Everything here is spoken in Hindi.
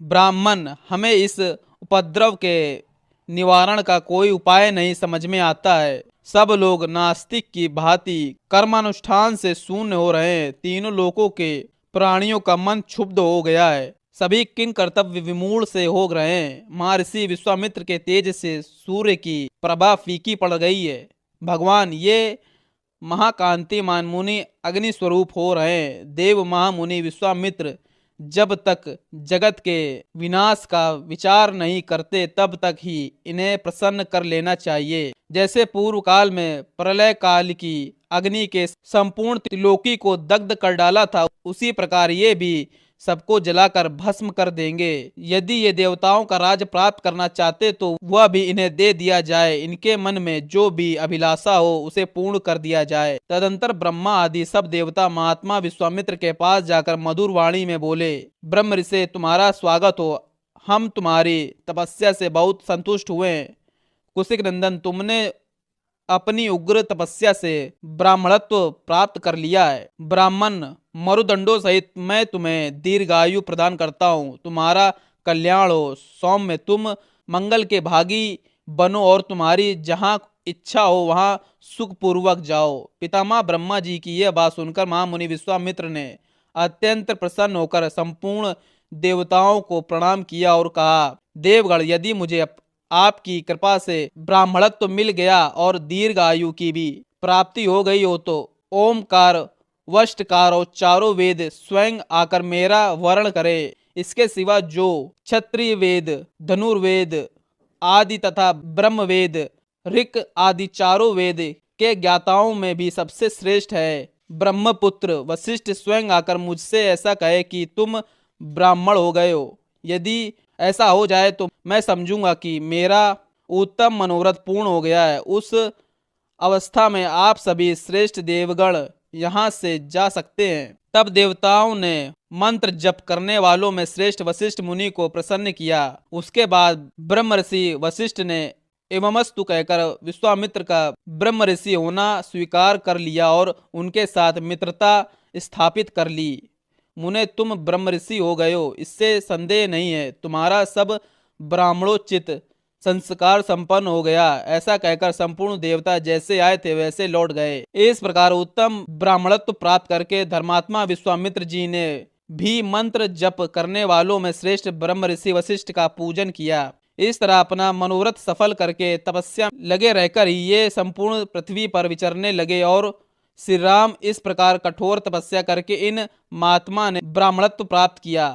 ब्राह्मण, हमें इस उपद्रव के निवारण का कोई उपाय नहीं समझ में आता है। सब लोग नास्तिक की भांति कर्मानुष्ठान से शून्य हो रहे हैं। तीनों लोकों के प्राणियों का मन क्षुब्ध हो गया है। सभी किन कर्तव्य विमूढ़ से हो रहे हैं। महर्षि विश्वामित्र के तेज से सूर्य की प्रभा फीकी पड़ गई है। भगवान, ये महाकांतिमान मुनि अग्नि स्वरूप हो रहे हैं। देव महामुनि विश्वामित्र जब तक जगत के विनाश का विचार नहीं करते तब तक ही इन्हें प्रसन्न कर लेना चाहिए। जैसे पूर्व काल में प्रलय काल की अग्नि के संपूर्ण त्रिलोकी को दग्ध कर डाला था, उसी प्रकार ये भी सबको जलाकर भस्म कर देंगे। यदि ये देवताओं का राज प्राप्त करना चाहते तो वह भी इन्हें दे दिया जाए। इनके मन में जो भी अभिलाषा हो उसे पूर्ण कर दिया जाए। तदंतर ब्रह्मा आदि सब देवता महात्मा विश्वामित्र के पास जाकर मधुर वाणी में बोले, ब्रह्म ऋषि, तुम्हारा स्वागत हो। हम तुम्हारी तपस्या से बहुत संतुष्ट हुए हैं। कुशिक नंदन, तुमने अपनी उग्र तपस्या से ब्राह्मणत्व प्राप्त कर लिया है। ब्राह्मण, मरुदंडों सहित मैं तुम्हें दीर्घायु प्रदान करता हूँ। तुम्हारा कल्याण हो। सौम्य, तुम मंगल के भागी बनो और तुम्हारी जहाँ इच्छा हो वहाँ सुखपूर्वक जाओ। पितामह ब्रह्मा जी की यह बात सुनकर महामुनि विश्वामित्र ने अत्यंत प्रसन्न होकर संपूर्ण देवताओं को प्रणाम किया और कहा, देवगण, यदि मुझे आपकी कृपा से ब्राह्मणत्व मिल गया और दीर्घ आयु की भी प्राप्ति हो गई हो तो ओमकार, वष्टकार और चारों वेद स्वयं आकर मेरा वर्ण करे। इसके सिवा जो क्षत्रिय वेद, धनुर्वेद आदि तथा ब्रह्म वेद, ऋक आदि चारों वेद के ज्ञाताओं में भी सबसे श्रेष्ठ है। ब्रह्मपुत्र वशिष्ठ स्वयं आकर मुझसे ऐसा कहे कि तुम ब्राह्मण हो गए हो। यदि ऐसा हो जाए तो मैं समझूंगा कि मेरा उत्तम मनोरथ पूर्ण हो गया है। उस अवस्था में आप सभी श्रेष्ठ देवगण यहाँ से जा सकते हैं। तब देवताओं ने मंत्र जप करने वालों में श्रेष्ठ वशिष्ठ मुनि को प्रसन्न किया। उसके बाद ब्रह्म ऋषि वशिष्ठ ने एवमस्तु कहकर विश्वामित्र का ब्रह्म ऋषि होना स्वीकार कर लिया और उनके साथ मित्रता स्थापित कर ली। मुने, तुम ब्रह्म ऋषि हो गए हो, इससे संदेह नहीं है। तुम्हारा सब ब्राह्मणोचित संस्कार संपन्न हो गया। ऐसा कहकर संपूर्ण देवता जैसे आए थे वैसे लौट गए। इस प्रकार उत्तम ब्राह्मणत्व प्राप्त करके धर्मात्मा विश्वामित्र जी ने भी मंत्र जप करने वालों में श्रेष्ठ ब्रह्म ऋषि वशिष्ठ का पूजन किया। इस तरह अपना मनोरथ सफल करके तपस्या लगे रहकर ही ये संपूर्ण पृथ्वी पर विचरने लगे और श्री राम इस प्रकार कठोर तपस्या करके इन महात्मा ने ब्राह्मणत्व प्राप्त किया।